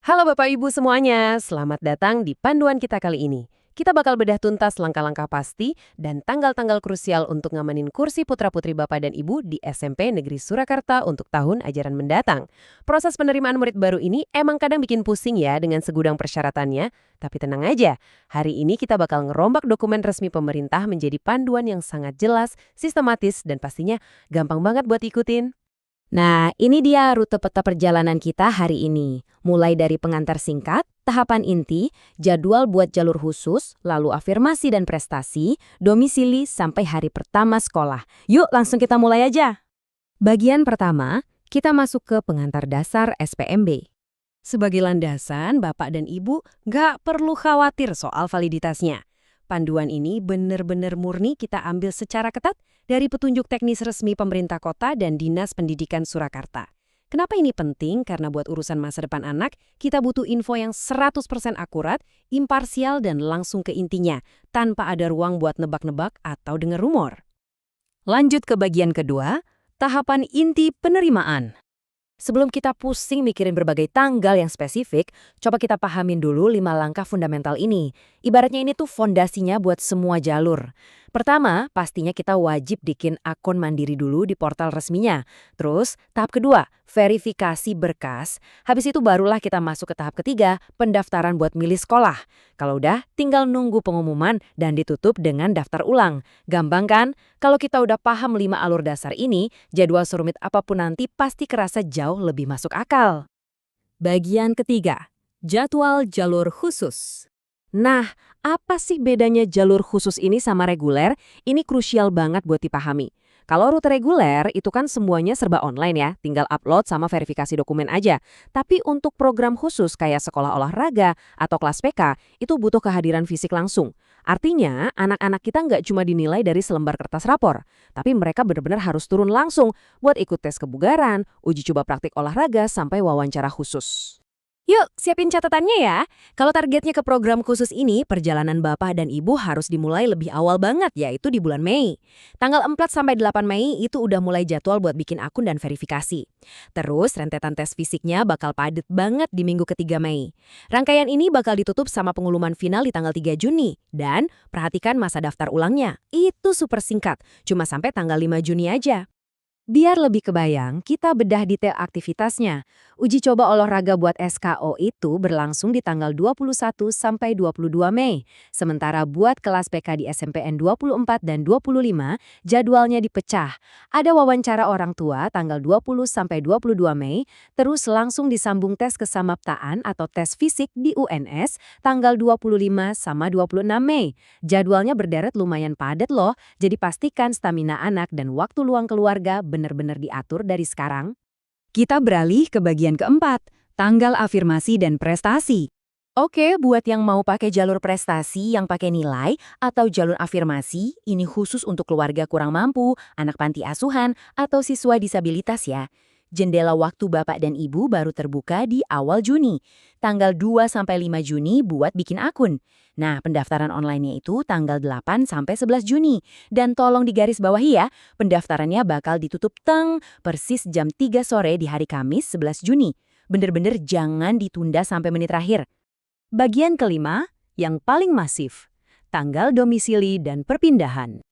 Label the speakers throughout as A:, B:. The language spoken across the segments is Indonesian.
A: Halo Bapak Ibu semuanya, selamat datang di panduan kita kali ini. Kita bakal bedah tuntas langkah-langkah pasti dan tanggal-tanggal krusial untuk ngamanin kursi putra-putri Bapak dan Ibu di SMP Negeri Surakarta untuk tahun ajaran mendatang. Proses penerimaan murid baru ini emang kadang bikin pusing ya dengan segudang persyaratannya. Tapi tenang aja, hari ini kita bakal ngerombak dokumen resmi pemerintah menjadi panduan yang sangat jelas, sistematis, dan pastinya gampang banget buat ikutin.
B: Nah, ini dia rute peta perjalanan kita hari ini. Mulai dari pengantar singkat, tahapan inti, jadwal buat jalur khusus, lalu afirmasi dan prestasi, domisili sampai hari pertama sekolah. Yuk, langsung kita mulai aja. Bagian pertama, kita masuk ke pengantar dasar SPMB.
A: Sebagai landasan, Bapak dan Ibu nggak perlu khawatir soal validitasnya. Panduan ini benar-benar murni kita ambil secara ketat dari petunjuk teknis resmi pemerintah kota dan Dinas Pendidikan Surakarta. Kenapa ini penting? Karena buat urusan masa depan anak, kita butuh info yang 100% akurat, imparsial, dan langsung ke intinya, tanpa ada ruang buat nebak-nebak atau dengar rumor.
B: Lanjut ke bagian kedua, tahapan inti penerimaan. Sebelum kita pusing mikirin berbagai tanggal yang spesifik, coba kita pahamin dulu 5 langkah fundamental ini. Ibaratnya ini tuh fondasinya buat semua jalur. Pertama, pastinya kita wajib bikin akun mandiri dulu di portal resminya. Terus, tahap kedua, verifikasi berkas. Habis itu barulah kita masuk ke tahap ketiga, pendaftaran buat milih sekolah. Kalau udah, tinggal nunggu pengumuman dan ditutup dengan daftar ulang. Gampang kan? Kalau kita udah paham 5 alur dasar ini, jadwal serumit apapun nanti pasti kerasa jauh lebih masuk akal. Bagian ketiga, jadwal jalur khusus.
A: Nah, apa sih bedanya jalur khusus ini sama reguler? Ini krusial banget buat dipahami. Kalau rute reguler itu kan semuanya serba online ya, tinggal upload sama verifikasi dokumen aja. Tapi untuk program khusus kayak sekolah olahraga atau kelas PK, itu butuh kehadiran fisik langsung. Artinya, anak-anak kita nggak cuma dinilai dari selembar kertas rapor, tapi mereka benar-benar harus turun langsung buat ikut tes kebugaran, uji coba praktik olahraga, sampai wawancara khusus.
B: Yuk, siapin catatannya ya. Kalau targetnya ke program khusus ini, perjalanan Bapak dan Ibu harus dimulai lebih awal banget, yaitu di bulan Mei. Tanggal 4-8 Mei itu udah mulai jadwal buat bikin akun dan verifikasi. Terus, rentetan tes fisiknya bakal padat banget di minggu ketiga Mei. Rangkaian ini bakal ditutup sama pengumuman final di tanggal 3 Juni. Dan, perhatikan masa daftar ulangnya. Itu super singkat, cuma sampai tanggal 5 Juni aja. Biar lebih kebayang, kita bedah detail aktivitasnya. Uji coba olahraga buat SKO itu berlangsung di tanggal 21 sampai 22 Mei. Sementara buat kelas PK di SMPN 24 dan 25, jadwalnya dipecah. Ada wawancara orang tua tanggal 20 sampai 22 Mei, terus langsung disambung tes kesamaptaan atau tes fisik di UNS tanggal 25 sama 26 Mei. Jadwalnya berderet lumayan padat loh, jadi pastikan stamina anak dan waktu luang keluarga benar-benar diatur dari sekarang. Kita beralih ke bagian keempat, tanggal afirmasi dan prestasi. Oke, buat yang mau pakai jalur prestasi yang pakai nilai atau jalur afirmasi, ini khusus untuk keluarga kurang mampu, anak panti asuhan, atau siswa disabilitas ya. Jendela waktu Bapak dan Ibu baru terbuka di awal Juni. Tanggal 2-5 Juni buat bikin akun. Nah, pendaftaran online-nya itu tanggal 8-11 Juni. Dan tolong digarisbawahi ya, pendaftarannya bakal ditutup persis jam 3 sore di hari Kamis 11 Juni. Bener-bener jangan ditunda sampai menit terakhir. Bagian kelima, yang paling masif, tanggal domisili dan perpindahan.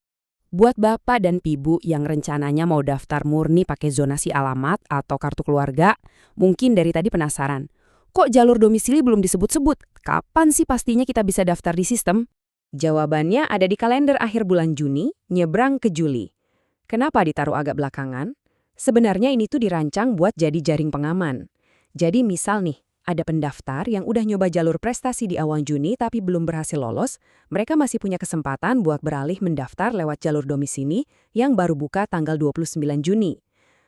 B: Buat Bapak dan Ibu yang rencananya mau daftar murni pakai zonasi alamat atau kartu keluarga, mungkin dari tadi penasaran. Kok jalur domisili belum disebut-sebut? Kapan sih pastinya kita bisa daftar di sistem? Jawabannya ada di kalender akhir bulan Juni, nyebrang ke Juli. Kenapa ditaruh agak belakangan? Sebenarnya ini tuh dirancang buat jadi jaring pengaman. Jadi misal nih, ada pendaftar yang udah nyoba jalur prestasi di awal Juni tapi belum berhasil lolos, mereka masih punya kesempatan buat beralih mendaftar lewat jalur domisili yang baru buka tanggal 29 Juni.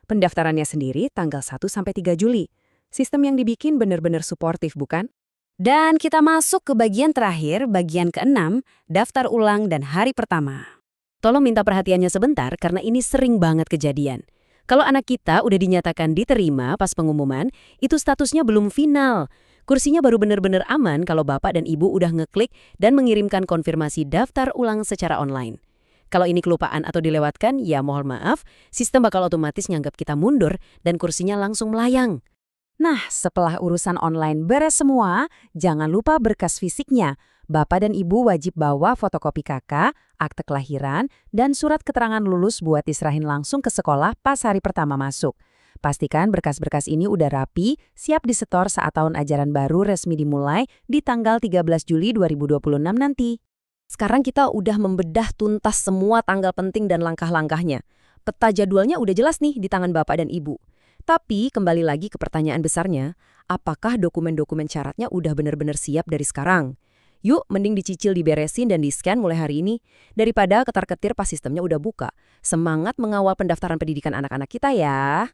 B: Pendaftarannya sendiri tanggal 1-3 Juli. Sistem yang dibikin benar-benar suportif, bukan? Dan kita masuk ke bagian terakhir, bagian ke-6, daftar ulang dan hari pertama. Tolong minta perhatiannya sebentar karena ini sering banget kejadian. Kalau anak kita udah dinyatakan diterima pas pengumuman, itu statusnya belum final. Kursinya baru benar-benar aman kalau Bapak dan Ibu udah ngeklik dan mengirimkan konfirmasi daftar ulang secara online. Kalau ini kelupaan atau dilewatkan, ya mohon maaf, sistem bakal otomatis nganggap kita mundur dan kursinya langsung melayang.
A: Nah, setelah urusan online beres semua, jangan lupa berkas fisiknya. Bapak dan Ibu wajib bawa fotokopi KK, akte kelahiran, dan surat keterangan lulus buat diserahin langsung ke sekolah pas hari pertama masuk. Pastikan berkas-berkas ini udah rapi, siap disetor saat tahun ajaran baru resmi dimulai di tanggal 13 Juli 2026 nanti.
B: Sekarang kita udah membedah tuntas semua tanggal penting dan langkah-langkahnya. Peta jadwalnya udah jelas nih di tangan Bapak dan Ibu. Tapi kembali lagi ke pertanyaan besarnya, apakah dokumen-dokumen syaratnya udah benar-benar siap dari sekarang? Yuk, mending dicicil, diberesin, dan di-scan mulai hari ini. Daripada ketar-ketir pas sistemnya udah buka. Semangat mengawal pendaftaran pendidikan anak-anak kita ya!